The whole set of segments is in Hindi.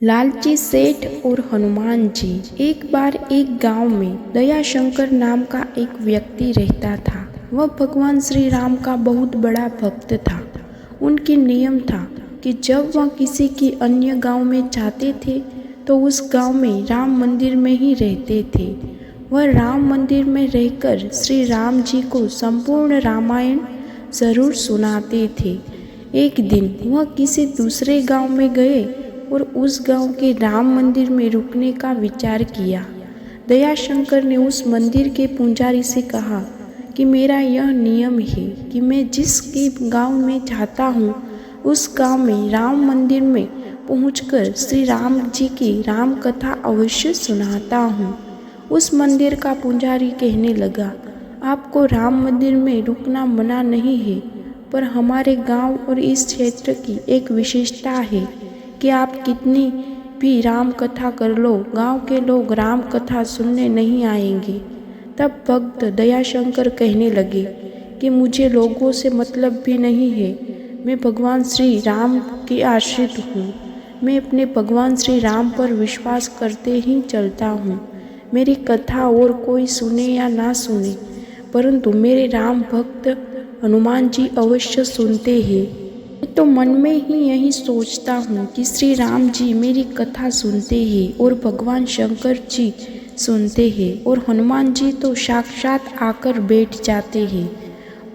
लालची सेठ और हनुमान जी। एक बार एक गांव में दयाशंकर नाम का एक व्यक्ति रहता था। वह भगवान श्री राम का बहुत बड़ा भक्त था। उनके नियम था कि जब वह किसी की अन्य गांव में जाते थे तो उस गांव में राम मंदिर में ही रहते थे। वह राम मंदिर में रहकर श्री राम जी को संपूर्ण रामायण जरूर सुनाते थे। एक दिन वह किसी दूसरे गांव में गए और उस गांव के राम मंदिर में रुकने का विचार किया। दयाशंकर ने उस मंदिर के पुजारी से कहा कि मेरा यह नियम है कि मैं जिस के गांव में जाता हूँ उस गांव में राम मंदिर में पहुंचकर श्री राम जी की राम कथा अवश्य सुनाता हूँ। उस मंदिर का पुजारी कहने लगा, आपको राम मंदिर में रुकना मना नहीं है, पर हमारे गांव और इस क्षेत्र की एक विशेषता है कि आप कितनी भी राम कथा कर लो, गांव के लोग राम कथा सुनने नहीं आएंगे। तब भक्त दयाशंकर कहने लगे कि मुझे लोगों से मतलब भी नहीं है, मैं भगवान श्री राम के आश्रित हूँ। मैं अपने भगवान श्री राम पर विश्वास करते ही चलता हूँ। मेरी कथा और कोई सुने या ना सुने, परंतु मेरे राम भक्त हनुमान जी अवश्य सुनते हैं। मैं तो मन में ही यही सोचता हूँ कि श्री राम जी मेरी कथा सुनते हैं और भगवान शंकर जी सुनते हैं और हनुमान जी तो साक्षात आकर बैठ जाते हैं।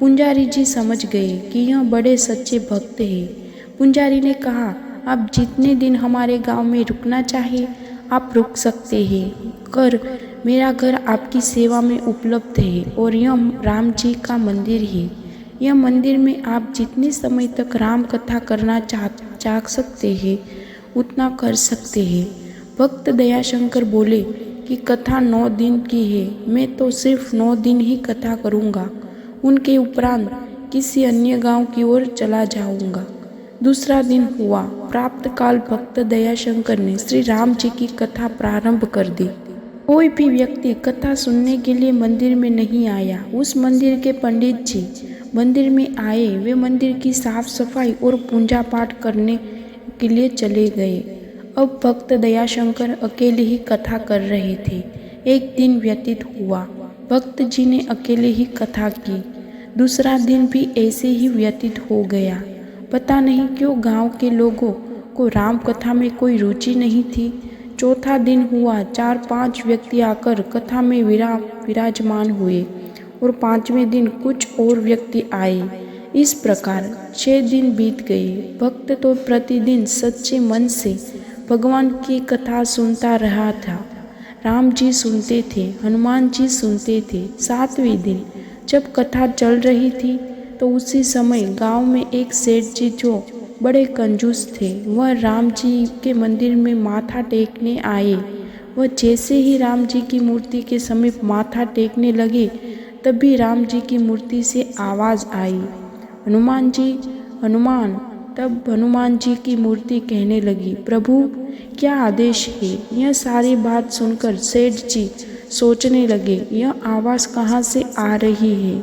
पुजारी जी समझ गए कि यह बड़े सच्चे भक्त हैं। पुजारी ने कहा, आप जितने दिन हमारे गांव में रुकना चाहिए आप रुक सकते हैं। मेरा घर आपकी सेवा में उपलब्ध है और यह राम जी का मंदिर है। यह मंदिर में आप जितने समय तक राम कथा करना चाह सकते हैं उतना कर सकते हैं। भक्त दयाशंकर बोले कि कथा 9 दिन की है, मैं तो सिर्फ 9 दिन ही कथा करूँगा, उनके उपरांत किसी अन्य गांव की ओर चला जाऊँगा। दूसरा दिन हुआ। प्राप्त काल भक्त दयाशंकर ने श्री राम जी की कथा प्रारंभ कर दी। कोई भी व्यक्ति कथा सुनने के लिए मंदिर में नहीं आया। उस मंदिर के पंडित जी मंदिर में आए। वे मंदिर की साफ सफाई और पूजा पाठ करने के लिए चले गए। अब भक्त दयाशंकर अकेले ही कथा कर रहे थे। एक दिन व्यतीत हुआ। भक्त जी ने अकेले ही कथा की। दूसरा दिन भी ऐसे ही व्यतीत हो गया। पता नहीं क्यों गांव के लोगों को राम कथा में कोई रुचि नहीं थी। चौथा दिन हुआ। 4-5 व्यक्ति आकर कथा में विराजमान हुए और 5वें दिन कुछ और व्यक्ति आए। इस प्रकार 6 दिन बीत गए। भक्त तो प्रतिदिन सच्चे मन से भगवान की कथा सुनता रहा था। राम जी सुनते थे, हनुमान जी सुनते थे। 7वें दिन जब कथा चल रही थी तो उसी समय गांव में एक सेठ जी जो बड़े कंजूस थे, वह राम जी के मंदिर में माथा टेकने आए। वह जैसे ही राम जी की मूर्ति के समीप माथा टेकने लगे तभी राम जी की मूर्ति से आवाज़ आई, हनुमान जी, हनुमान। तब हनुमान जी की मूर्ति कहने लगी, प्रभु क्या आदेश है। यह सारी बात सुनकर सेठ जी सोचने लगे, यह आवाज़ कहाँ से आ रही है।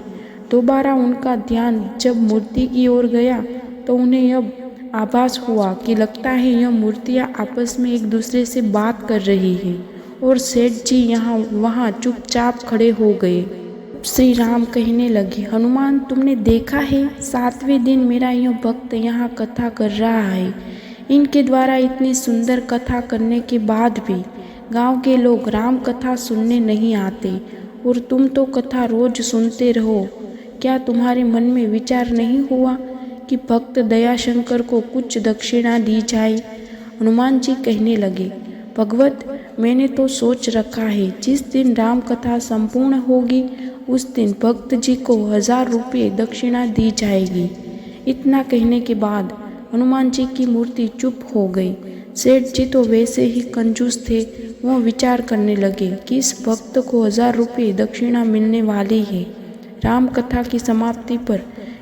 दोबारा उनका ध्यान जब मूर्ति की ओर गया तो उन्हें यह आभास हुआ कि लगता है यह मूर्तियाँ आपस में एक दूसरे से बात कर रही है और सेठ जी वहाँ चुपचाप खड़े हो गए। श्री राम कहने लगे, हनुमान तुमने देखा है 7वें दिन मेरा यह भक्त यहाँ कथा कर रहा है। इनके द्वारा इतनी सुंदर कथा करने के बाद भी गांव के लोग राम कथा सुनने नहीं आते और तुम तो कथा रोज सुनते रहो। क्या तुम्हारे मन में विचार नहीं हुआ कि भक्त दयाशंकर को कुछ दक्षिणा दी जाए। हनुमान जी कहने लगे, भगवत मैंने तो सोच रखा है जिस दिन राम कथा संपूर्ण होगी उस दिन भक्त जी को 1000 रुपये दक्षिणा दी जाएगी। इतना कहने के बाद हनुमान जी की मूर्ति चुप हो गई। सेठ जी तो वैसे ही कंजूस थे। वह विचार करने लगे कि इस भक्त को 1000 रुपये दक्षिणा मिलने वाली है। राम कथा की समाप्ति पर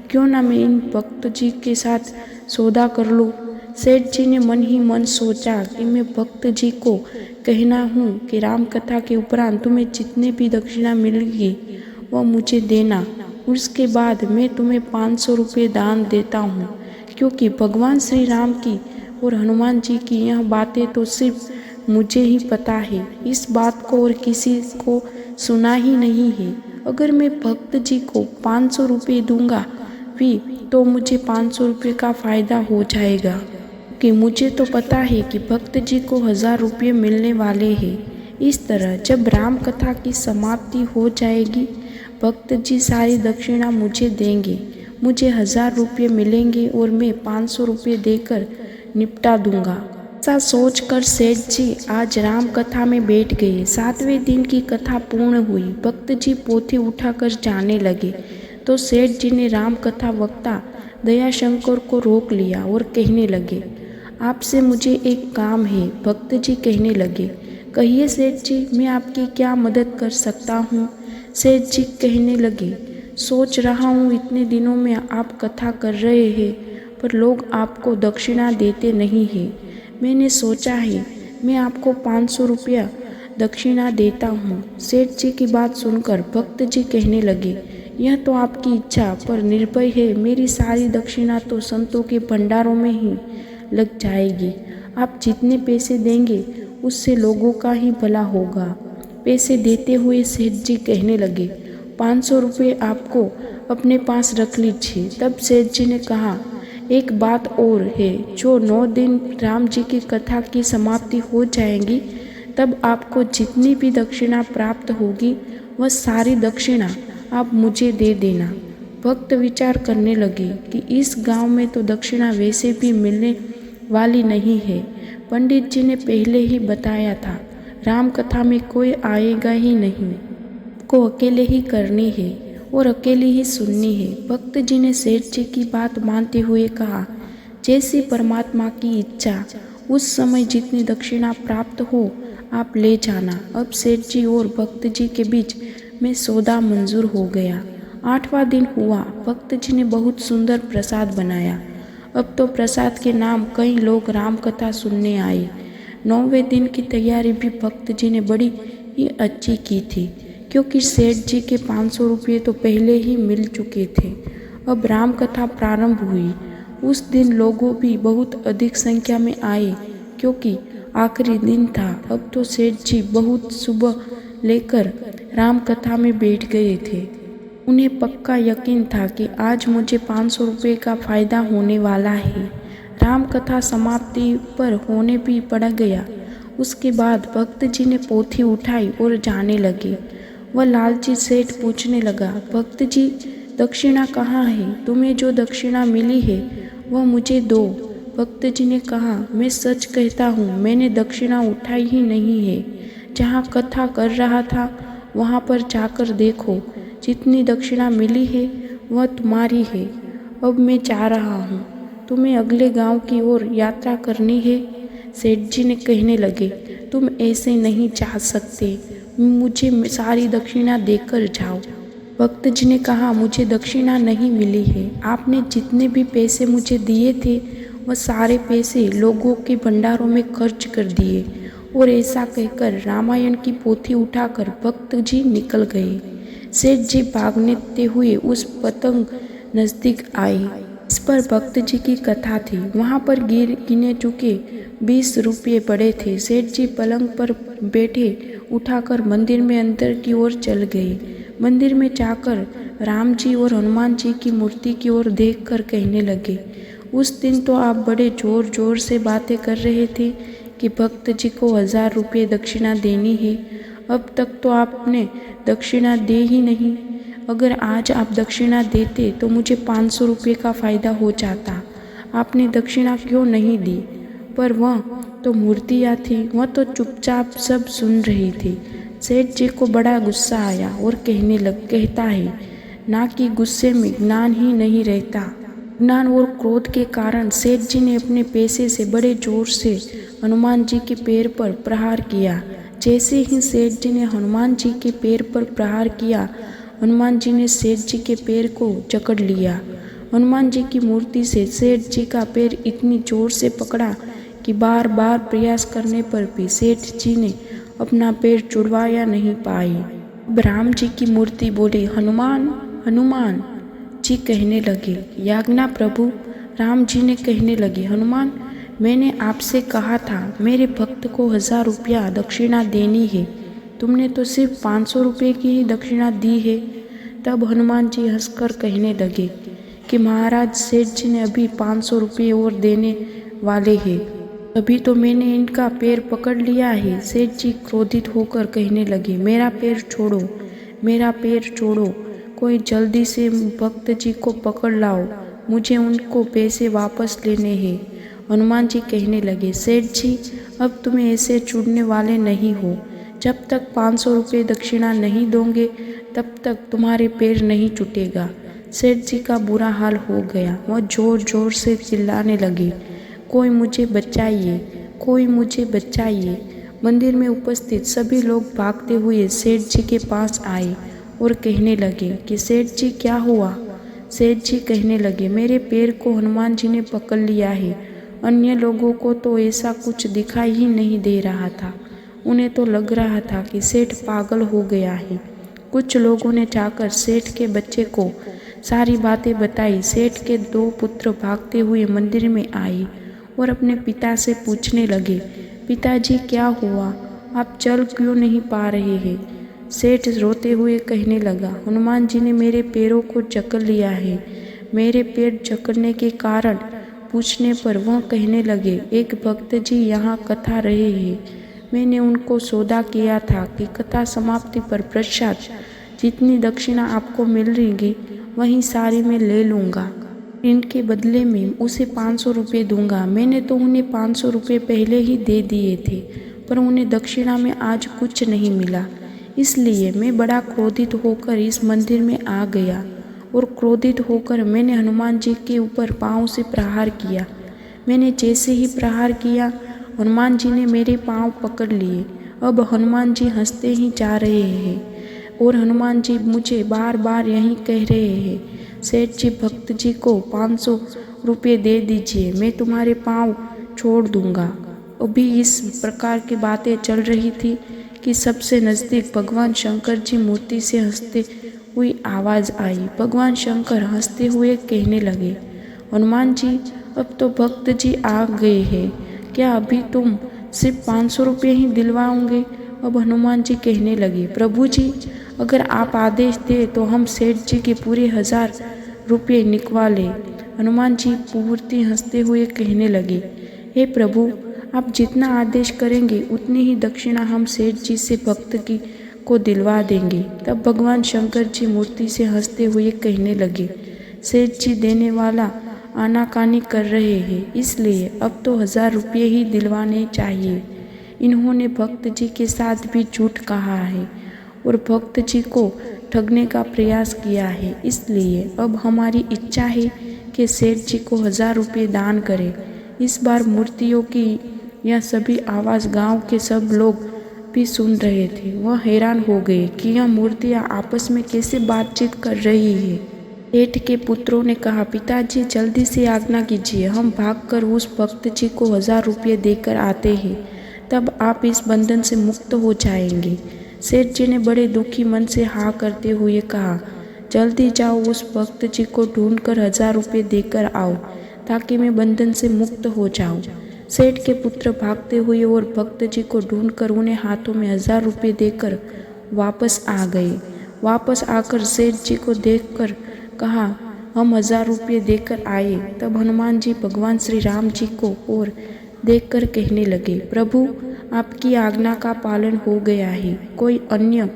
क्यों ना मैं इन भक्त जी के साथ सौदा कर लूँ। सेठ जी ने मन ही मन सोचा कि मैं भक्त जी को कहना हूँ कि राम कथा के उपरांत तुम्हें जितने भी दक्षिणा मिलेगी वह मुझे देना। उसके बाद मैं तुम्हें 500 रुपये दान देता हूँ, क्योंकि भगवान श्री राम की और हनुमान जी की यह बातें तो सिर्फ मुझे ही पता है, इस बात को और किसी को सुना ही नहीं है। अगर मैं भक्त जी को 500 रुपये दूंगा भी तो मुझे 500 रुपये का फ़ायदा हो जाएगा, कि मुझे तो पता है कि भक्त जी को 1000 रुपये मिलने वाले हैं। इस तरह जब राम कथा की समाप्ति हो जाएगी, भक्त जी सारी दक्षिणा मुझे देंगे, मुझे 1000 रुपये मिलेंगे और मैं 500 रुपये देकर निपटा दूंगा। ऐसा सोचकर सेठ जी आज राम कथा में बैठ गए। 7वें दिन की कथा पूर्ण हुई। भक्त जी पोथी उठाकर जाने लगे तो सेठ जी ने राम कथा वक्ता दयाशंकर को रोक लिया और कहने लगे, आपसे मुझे एक काम है। भक्त जी कहने लगे, कहिए सेठ जी, मैं आपकी क्या मदद कर सकता हूँ। सेठ जी कहने लगे, सोच रहा हूँ इतने दिनों में आप कथा कर रहे हैं पर लोग आपको दक्षिणा देते नहीं हैं। मैंने सोचा है मैं आपको 500 रुपया दक्षिणा देता हूँ। सेठ जी की बात सुनकर भक्त जी कहने लगे, यह तो आपकी इच्छा पर निर्भर है। मेरी सारी दक्षिणा तो संतों के भंडारों में ही लग जाएगी। आप जितने पैसे देंगे उससे लोगों का ही भला होगा। पैसे देते हुए सेठ जी कहने लगे, 500 रुपये आपको अपने पास रख लीजिए। तब सेठ जी ने कहा, एक बात और है, जो 9 दिन राम जी की कथा की समाप्ति हो जाएगी तब आपको जितनी भी दक्षिणा प्राप्त होगी वह सारी दक्षिणा आप मुझे दे देना। भक्त विचार करने लगे कि इस गांव में तो दक्षिणा वैसे भी मिलने वाली नहीं है। पंडित जी ने पहले ही बताया था, राम कथा में कोई आएगा ही नहीं, को अकेले ही करनी है और अकेले ही सुननी है। भक्त जी ने सेठ जी की बात मानते हुए कहा, जैसी परमात्मा की इच्छा, उस समय जितनी दक्षिणा प्राप्त हो आप ले जाना। अब सेठ जी और भक्त जी के बीच में सौदा मंजूर हो गया। 8वां दिन हुआ। भक्त जी ने बहुत सुंदर प्रसाद बनाया। अब तो प्रसाद के नाम कई लोग राम कथा सुनने आए। 9वें दिन की तैयारी भी भक्त जी ने बड़ी ही अच्छी की थी, क्योंकि सेठ जी के 500 रुपये तो पहले ही मिल चुके थे। अब राम कथा प्रारंभ हुई। उस दिन लोगों भी बहुत अधिक संख्या में आए, क्योंकि आखिरी दिन था। अब तो सेठ जी बहुत सुबह लेकर राम कथा में बैठ गए थे। उन्हें पक्का यकीन था कि आज मुझे 500 रुपये का फ़ायदा होने वाला है। राम कथा समाप्ति पर होने भी पड़ गया। उसके बाद भक्त जी ने पोथी उठाई और जाने लगे। वह लालची सेठ पूछने लगा, भक्त जी, दक्षिणा कहाँ है? तुम्हें जो दक्षिणा मिली है वह मुझे दो। भक्त जी ने कहा, मैं सच कहता हूँ, मैंने दक्षिणा उठाई ही नहीं है। जहाँ कथा कर रहा था वहाँ पर जाकर देखो, जितनी दक्षिणा मिली है वह तुम्हारी है। अब मैं जा रहा हूँ, तुम्हें अगले गांव की ओर यात्रा करनी है। सेठ जी ने कहने लगे, तुम ऐसे नहीं जा सकते, मुझे सारी दक्षिणा देकर जाओ। भक्त जी ने कहा, मुझे दक्षिणा नहीं मिली है। आपने जितने भी पैसे मुझे दिए थे वह सारे पैसे लोगों के भंडारों में खर्च कर दिए। और ऐसा कहकर रामायण की पोथी उठाकर भक्त जी निकल गए। सेठ जी भागते हुए उस पतंग नजदीक आए। इस पर भक्त जी की कथा थी। वहाँ पर गिने चुके 20 रुपये पड़े थे। सेठ जी पलंग पर बैठे उठाकर मंदिर में अंदर की ओर चल गए। मंदिर में जाकर राम जी और हनुमान जी की मूर्ति की ओर देखकर कहने लगे, उस दिन तो आप बड़े जोर जोर से बातें कर रहे थे कि भक्त जी को 1000 रुपये दक्षिणा देनी है। अब तक तो आपने दक्षिणा दे ही नहीं। अगर आज आप दक्षिणा देते तो मुझे 500 रुपये का फ़ायदा हो जाता। आपने दक्षिणा क्यों नहीं दी? पर वह तो मूर्तियाँ थी, वह तो चुपचाप सब सुन रही थी। सेठ जी को बड़ा गुस्सा आया और कहता है, ना कि गुस्से में ज्ञान ही नहीं रहता। ज्ञान और क्रोध के कारण सेठ जी ने अपने पैसे से बड़े जोर से हनुमान जी के पैर पर प्रहार किया। जैसे ही सेठ जी ने हनुमान जी के पैर पर प्रहार किया, हनुमान जी ने सेठ जी के पैर को जकड़ लिया। हनुमान जी की मूर्ति से सेठ जी का पैर इतनी जोर से पकड़ा कि बार बार प्रयास करने पर भी सेठ जी ने अपना पैर छुड़वाया नहीं पाए। अब राम जी की मूर्ति बोली, हनुमान हनुमान जी कहने लगे, याज्ञा प्रभु। राम जी ने कहने लगे, हनुमान मैंने आपसे कहा था मेरे भक्त को 1000 रुपया दक्षिणा देनी है, तुमने तो सिर्फ 500 रुपये की ही दक्षिणा दी है। तब हनुमान जी हंसकर कहने लगे कि महाराज, सेठ जी ने अभी 500 रुपये और देने वाले हैं, अभी तो मैंने इनका पैर पकड़ लिया है। सेठ जी क्रोधित होकर कहने लगे, मेरा पैर छोड़ो, मेरा पैर छोड़ो, कोई जल्दी से भक्त जी को पकड़ लाओ, मुझे उनको पैसे वापस लेने हैं। हनुमान जी कहने लगे, सेठ जी अब तुम्हें ऐसे छूटने वाले नहीं हो, जब तक 500 रुपये दक्षिणा नहीं दोगे तब तक तुम्हारे पैर नहीं छूटेगा। सेठ जी का बुरा हाल हो गया, वह जोर जोर से चिल्लाने लगे, कोई मुझे बचाइए, कोई मुझे बचाइए। मंदिर में उपस्थित सभी लोग भागते हुए सेठ जी के पास आए और कहने लगे कि सेठ जी क्या हुआ। सेठ जी कहने लगे, मेरे पैर को हनुमान जी ने पकड़ लिया है। अन्य लोगों को तो ऐसा कुछ दिखाई ही नहीं दे रहा था, उन्हें तो लग रहा था कि सेठ पागल हो गया है। कुछ लोगों ने जाकर सेठ के बच्चे को सारी बातें बताई। सेठ के 2 पुत्र भागते हुए मंदिर में आए और अपने पिता से पूछने लगे, पिताजी क्या हुआ, आप चल क्यों नहीं पा रहे हैं। सेठ रोते हुए कहने लगा, हनुमान जी ने मेरे पैरों को जकड़ लिया है। मेरे पैर जकड़ने के कारण पूछने पर वह कहने लगे, एक भक्त जी यहाँ कथा रहे हैं, मैंने उनको सौदा किया था कि कथा समाप्ति पर प्रसाद जितनी दक्षिणा आपको मिल रही वहीं सारी मैं ले लूँगा, इनके बदले में उसे 500 रुपये दूंगा। मैंने तो उन्हें 500 रुपये पहले ही दे दिए थे, पर उन्हें दक्षिणा में आज कुछ नहीं मिला, इसलिए मैं बड़ा क्रोधित होकर इस मंदिर में आ गया और क्रोधित होकर मैंने हनुमान जी के ऊपर पाँव से प्रहार किया। मैंने जैसे ही प्रहार किया, हनुमान जी ने मेरे पाँव पकड़ लिए। अब हनुमान जी हंसते ही जा रहे हैं और हनुमान जी मुझे बार बार यही कह रहे हैं, सेठ जी भक्त जी को 500 रुपये दे दीजिए, मैं तुम्हारे पाँव छोड़ दूंगा। अभी इस प्रकार की बातें चल रही थी कि सबसे नज़दीक भगवान शंकर जी मूर्ति से हंसते हुई आवाज़ आई। भगवान शंकर हंसते हुए कहने लगे, हनुमान जी अब तो भक्त जी आ गए हैं, क्या अभी तुम सिर्फ 500 रुपये ही दिलवाओगे। अब हनुमान जी कहने लगे, प्रभु जी अगर आप आदेश दे तो हम सेठ जी के पूरे 1000 रुपये निकलवा लें। हनुमान जी पूर्ति हंसते हुए कहने लगे, हे प्रभु आप जितना आदेश करेंगे उतनी ही दक्षिणा हम सेठ जी से भक्त की को दिलवा देंगे। तब भगवान शंकर जी मूर्ति से हंसते हुए कहने लगे, सेठ जी देने वाला आनाकानी कर रहे हैं, इसलिए अब तो 1000 रुपये ही दिलवाने चाहिए। इन्होंने भक्त जी के साथ भी झूठ कहा है और भक्त जी को ठगने का प्रयास किया है, इसलिए अब हमारी इच्छा है कि सेठ जी को 1000 रुपये दान करें। इस बार मूर्तियों की यह सभी आवाज़ गांव के सब लोग भी सुन रहे थे। वह हैरान हो गए कि यह मूर्तियाँ आपस में कैसे बातचीत कर रही है। सेठ के पुत्रों ने कहा, पिताजी जल्दी से आज्ञा कीजिए, हम भागकर उस भक्त जी को 1000 रुपये देकर आते हैं, तब आप इस बंधन से मुक्त हो जाएंगे। सेठ जी ने बड़े दुखी मन से हाँ करते हुए कहा, जल्दी जाओ उस भक्त जी को ढूंढकर 1000 रुपये देकर आओ, ताकि मैं बंधन से मुक्त हो जाऊं। सेठ के पुत्र भागते हुए और भक्त जी को ढूंढकर उन्हें हाथों में 1000 रुपये देकर वापस आ गए। वापस आकर सेठ जी को देखकर कहा, हम 1000 रुपये देकर आए। तब हनुमान जी भगवान श्री राम जी को और देखकर कहने लगे, प्रभु आपकी आज्ञा का पालन हो गया है, कोई अन्य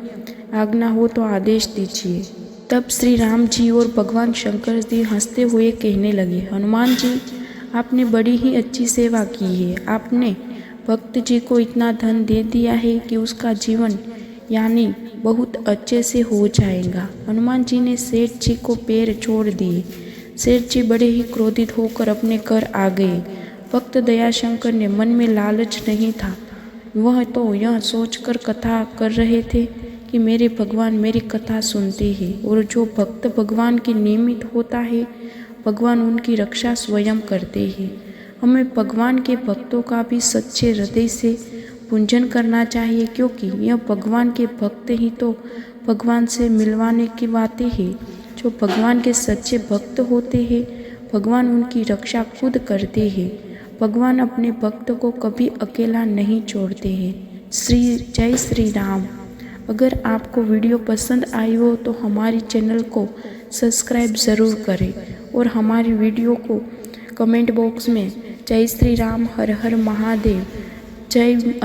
आज्ञा हो तो आदेश दीजिए। तब श्री राम जी और भगवान शंकर जी हंसते हुए कहने लगे, हनुमान जी आपने बड़ी ही अच्छी सेवा की है, आपने भक्त जी को इतना धन दे दिया है कि उसका जीवन यानी बहुत अच्छे से हो जाएगा। हनुमान जी ने सेठ जी को पैर छोड़ दिए। सेठ जी बड़े ही क्रोधित होकर अपने घर आ गए। भक्त दयाशंकर ने मन में लालच नहीं था, वह तो यह सोचकर कथा कर रहे थे कि मेरे भगवान मेरी कथा सुनते हैं और जो भक्त भगवान के नियमित होता है भगवान उनकी रक्षा स्वयं करते हैं। हमें भगवान के भक्तों का भी सच्चे हृदय से पूजन करना चाहिए, क्योंकि यह भगवान के भक्त ही तो भगवान से मिलवाने की बातें हैं। जो भगवान के सच्चे भक्त होते हैं भगवान उनकी रक्षा खुद करते हैं। भगवान अपने भक्त को कभी अकेला नहीं छोड़ते हैं। जय श्री राम। अगर आपको वीडियो पसंद आई हो तो हमारी चैनल को सब्सक्राइब ज़रूर करें और हमारी वीडियो को कमेंट बॉक्स में जय श्री राम, हर हर महादेव, जय